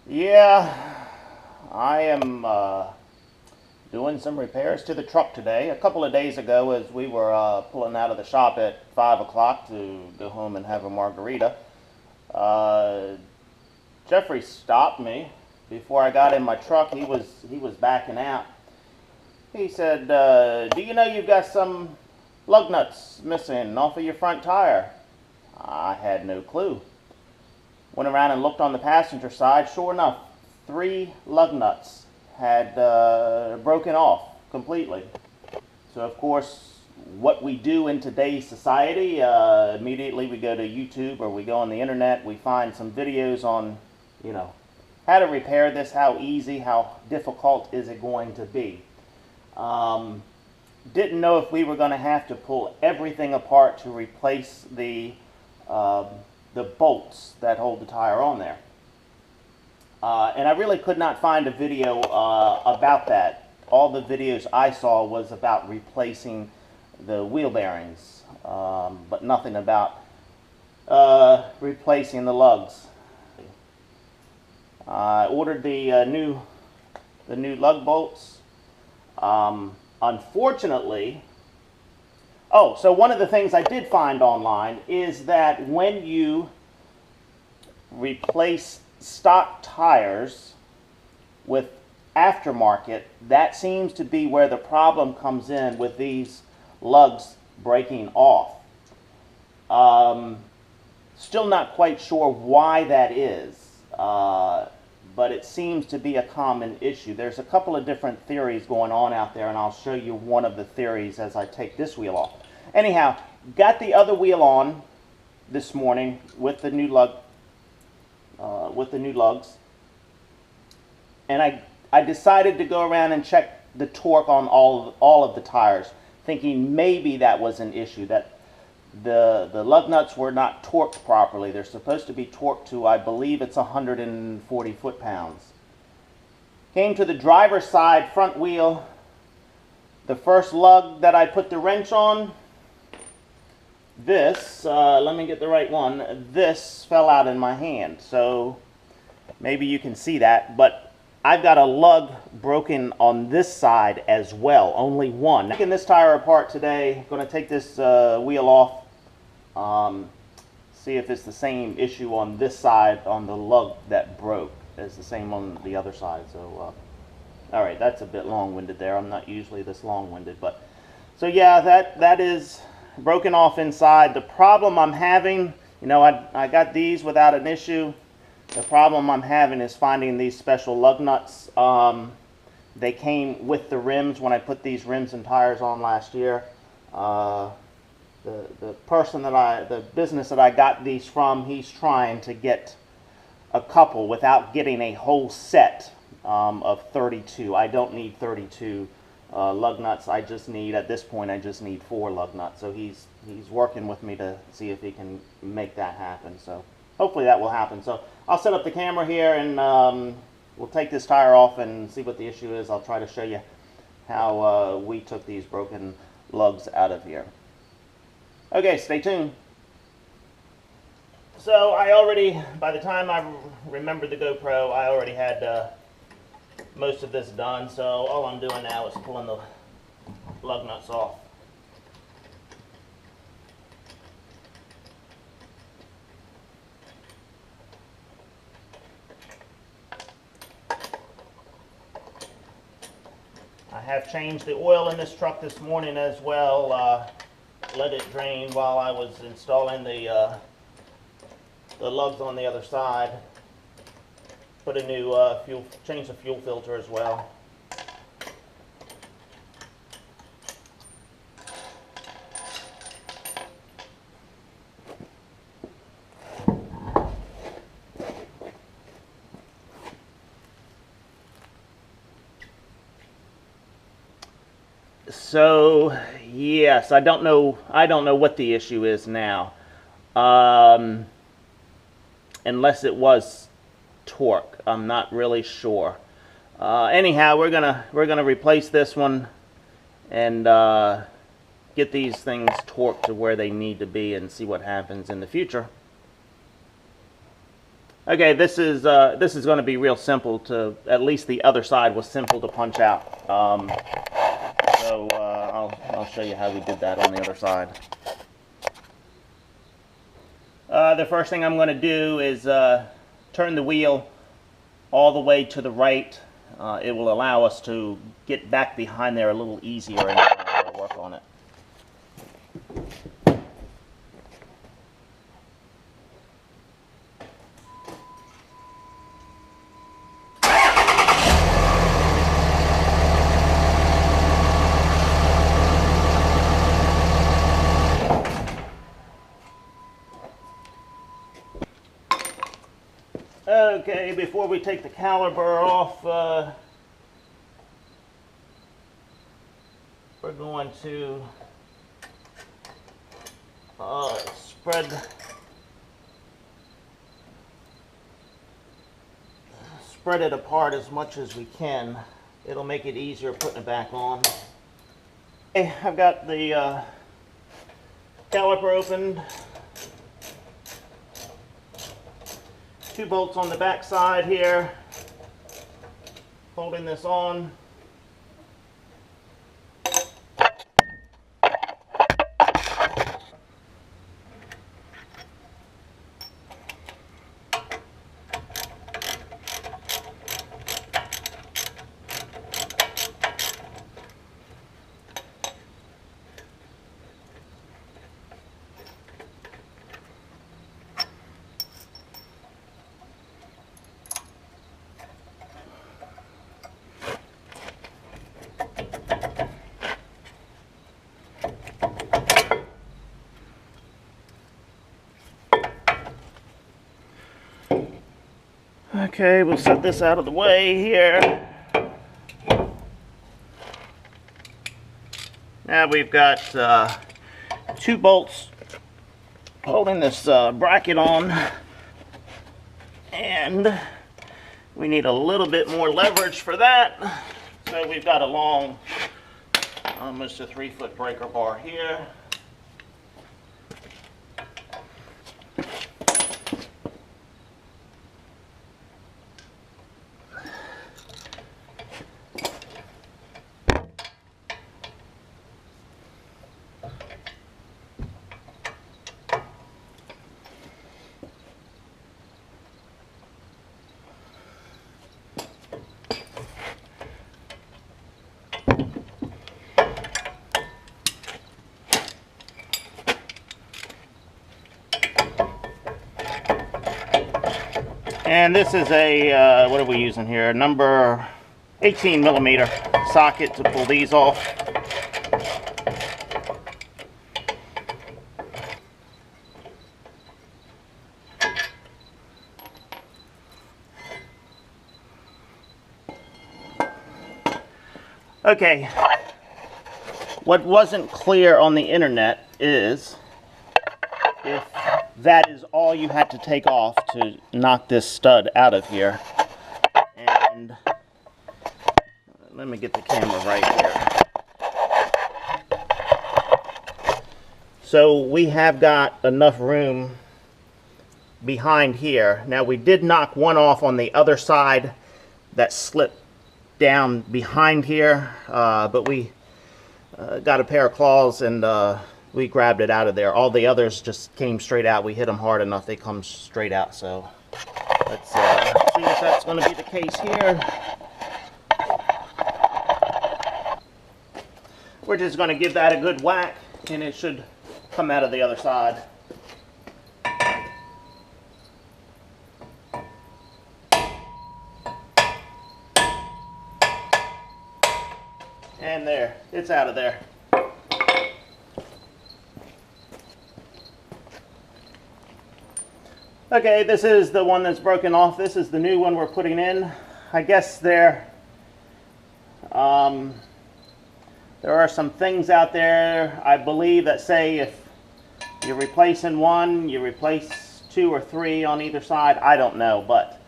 Yeah, I am doing some repairs to the truck today. A couple of days ago, as we were pulling out of the shop at 5 o'clock to go home and have a margarita, uh, Jeffrey stopped me before I got in my truck. He was backing out. He said, "Do you know you've got some lug nuts missing off of your front tire?" I had no clue. Went around and looked on the passenger side. Sure enough, 3 lug nuts had broken off completely. So, of course, what we do in today's society, immediately we go to YouTube or we go on the internet, we find some videos on, you know, how to repair this, how easy, how difficult is it going to be. Didn't know if we were going to have to pull everything apart to replace the bolts that hold the tire on there. And I really could not find a video about that. All the videos I saw was about replacing the wheel bearings, but nothing about replacing the lugs. I ordered the new lug bolts. Unfortunately, so one of the things I did find online is that when you replace stock tires with aftermarket, that seems to be where the problem comes in with these lugs breaking off. Still not quite sure why that is, but it seems to be a common issue. There's a couple of different theories going on out there, and I'll show you one of the theories as I take this wheel off. Anyhow, got the other wheel on this morning with the new lugs, and I decided to go around and check the torque on all of the tires, thinking maybe that was an issue, that the lug nuts were not torqued properly. They're supposed to be torqued to, I believe it's 140 foot-pounds. Came to the driver's side front wheel. The first lug that I put the wrench on, this, let me get the right one, this fell out in my hand. So maybe you can see that, but I've got a lug broken on this side as well, only one. Taking this tire apart today, going to take this wheel off, see if it's the same issue on this side on the lug that broke as the same on the other side. So, alright, that's a bit long-winded there. I'm not usually this long-winded, but so yeah, that is broken off inside. The problem I'm having, you know, I got these without an issue. The problem I'm having is finding these special lug nuts. They came with the rims when I put these rims and tires on last year. The business that I got these from, he's trying to get a couple without getting a whole set of 32. I don't need 32 lug nuts. I just need, at this point, I just need 4 lug nuts. So he's working with me to see if he can make that happen. So hopefully that will happen. So I'll set up the camera here and we'll take this tire off and see what the issue is. I'll try to show you how we took these broken lugs out of here. Okay, stay tuned. So I already, by the time I remembered the GoPro, I already had most of this done. So all I'm doing now is pulling the lug nuts off. I have changed the oil in this truck this morning as well. Let it drain while I was installing the lugs on the other side. Put a new change the fuel filter as well. So yes, I don't know what the issue is now, unless it was torque. I'm not really sure. Anyhow, we're gonna replace this one and get these things torqued to where they need to be and see what happens in the future. Okay, this is going to be real simple to, at least the other side was simple to punch out. So I'll show you how we did that on the other side. The first thing I'm going to do is turn the wheel all the way to the right. It will allow us to get back behind there a little easier and work on it. Okay, before we take the caliper off, we're going to spread it apart as much as we can. It'll make it easier putting it back on. Okay, I've got the caliper opened. 2 bolts on the back side here, holding this on. Okay, we'll set this out of the way here. Now we've got 2 bolts holding this bracket on, and we need a little bit more leverage for that. So we've got a long, almost a 3-foot breaker bar here. And this is a, what are we using here? Number 18 millimeter socket to pull these off. Okay, what wasn't clear on the internet is if that is all you had to take off to knock this stud out of here. And let me get the camera right here. So we have got enough room behind here. Now we did knock one off on the other side that slipped down behind here, but we got a pair of claws and we grabbed it out of there. All the others just came straight out. We hit them hard enough, they come straight out. So let's see if that's going to be the case here. We're just going to give that a good whack and it should come out of the other side. And there, it's out of there. Okay, this is the one that's broken off. This is the new one we're putting in. I guess there are some things out there, I believe, that say if you're replacing one, you replace 2 or 3 on either side. I don't know, but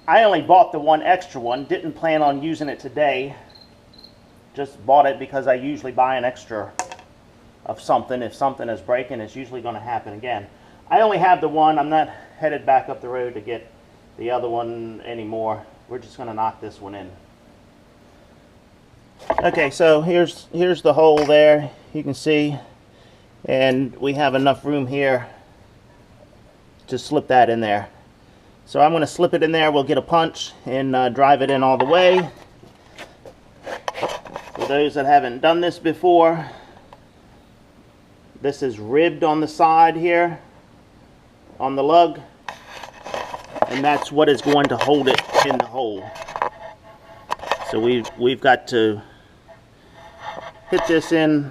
I only bought the one extra one. Didn't plan on using it today. Just bought it because I usually buy an extra of something. If something is breaking, it's usually going to happen again. I only have the one. I'm not headed back up the road to get the other one anymore. We're just going to knock this one in. Okay, so here's the hole there, you can see, and we have enough room here to slip that in there. So I'm going to slip it in there. We'll get a punch and drive it in all the way. For those that haven't done this before, this is ribbed on the side here on the lug, and that's what is going to hold it in the hole. So we've got to hit this in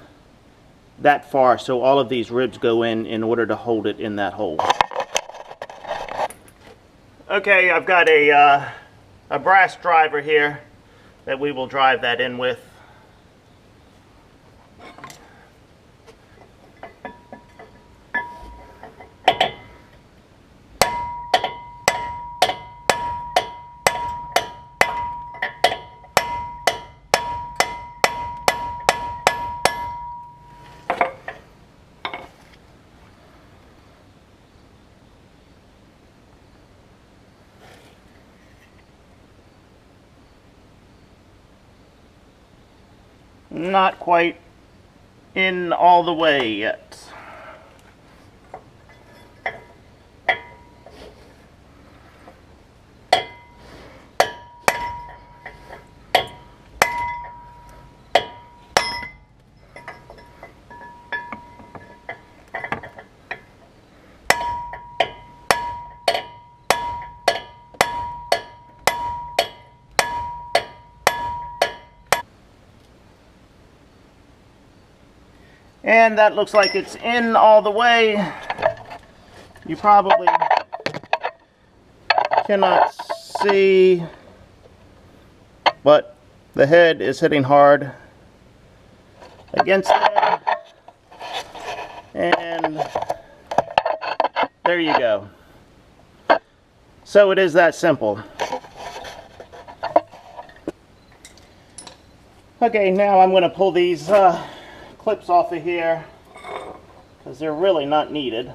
that far so all of these ribs go in order to hold it in that hole. Okay, I've got a brass driver here that we will drive that in with. Not quite in all the way yet. And that looks like it's in all the way. You probably cannot see, but the head is hitting hard against there. And there you go. So it is that simple. Okay, now I'm going to pull these clips off of here because they're really not needed.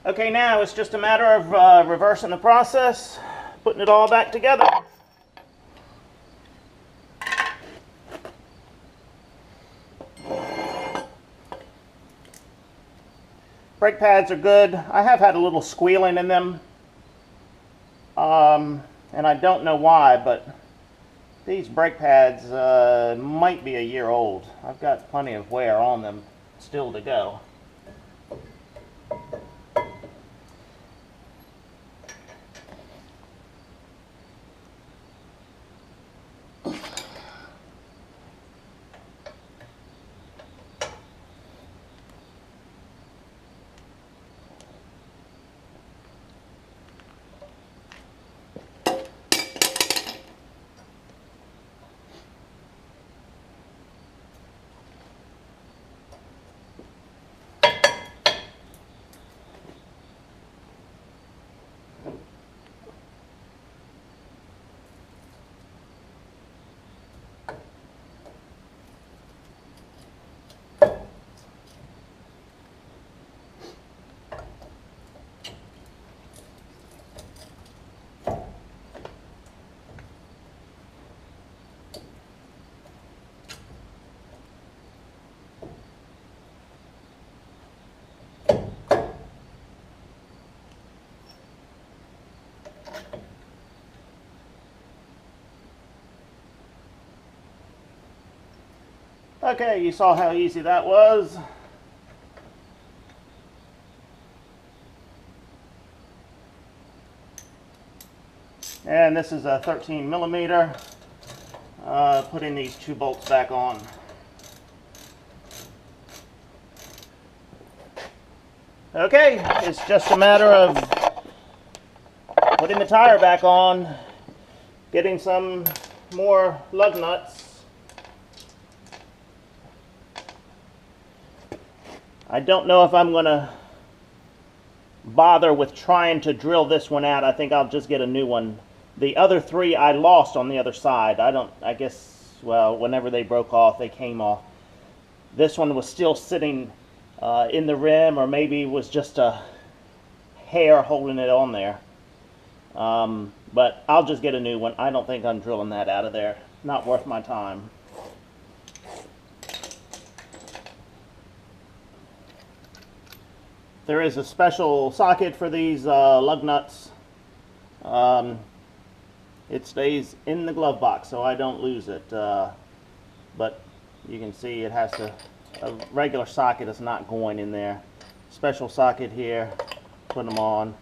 Okay, now it's just a matter of reversing the process, putting it all back together. Brake pads are good. I have had a little squealing in them, and I don't know why, but these brake pads might be a year old. I've got plenty of wear on them still to go. Okay, you saw how easy that was. And this is a 13 millimeter. Putting these two bolts back on. Okay, it's just a matter of putting the tire back on, getting some more lug nuts. I don't know if I'm going to bother with trying to drill this one out. I think I'll just get a new one. The other three I lost on the other side. I guess, well, whenever they broke off, they came off. This one was still sitting in the rim, or maybe it was just a hair holding it on there. But I'll just get a new one. I don't think I'm drilling that out of there. Not worth my time. There is a special socket for these lug nuts. It stays in the glove box so I don't lose it. But you can see it has a regular socket is not going in there. Special socket here, put them on.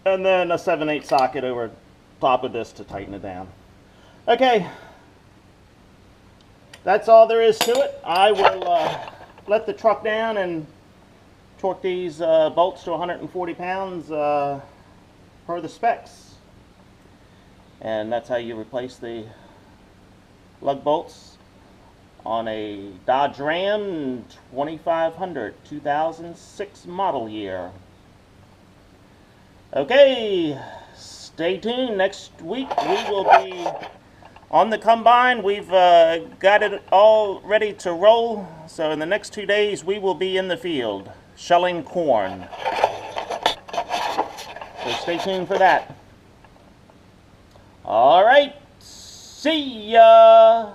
And then a 7/8 socket over top of this to tighten it down. Okay, that's all there is to it. I will let the truck down and torque these bolts to 140 pounds per the specs. And that's how you replace the lug bolts on a Dodge Ram 2500 2006 model year. Okay, stay tuned. Next week we will be on the combine. We've got it all ready to roll. So in the next 2 days we will be in the field shelling corn. So stay tuned for that. All right, see ya.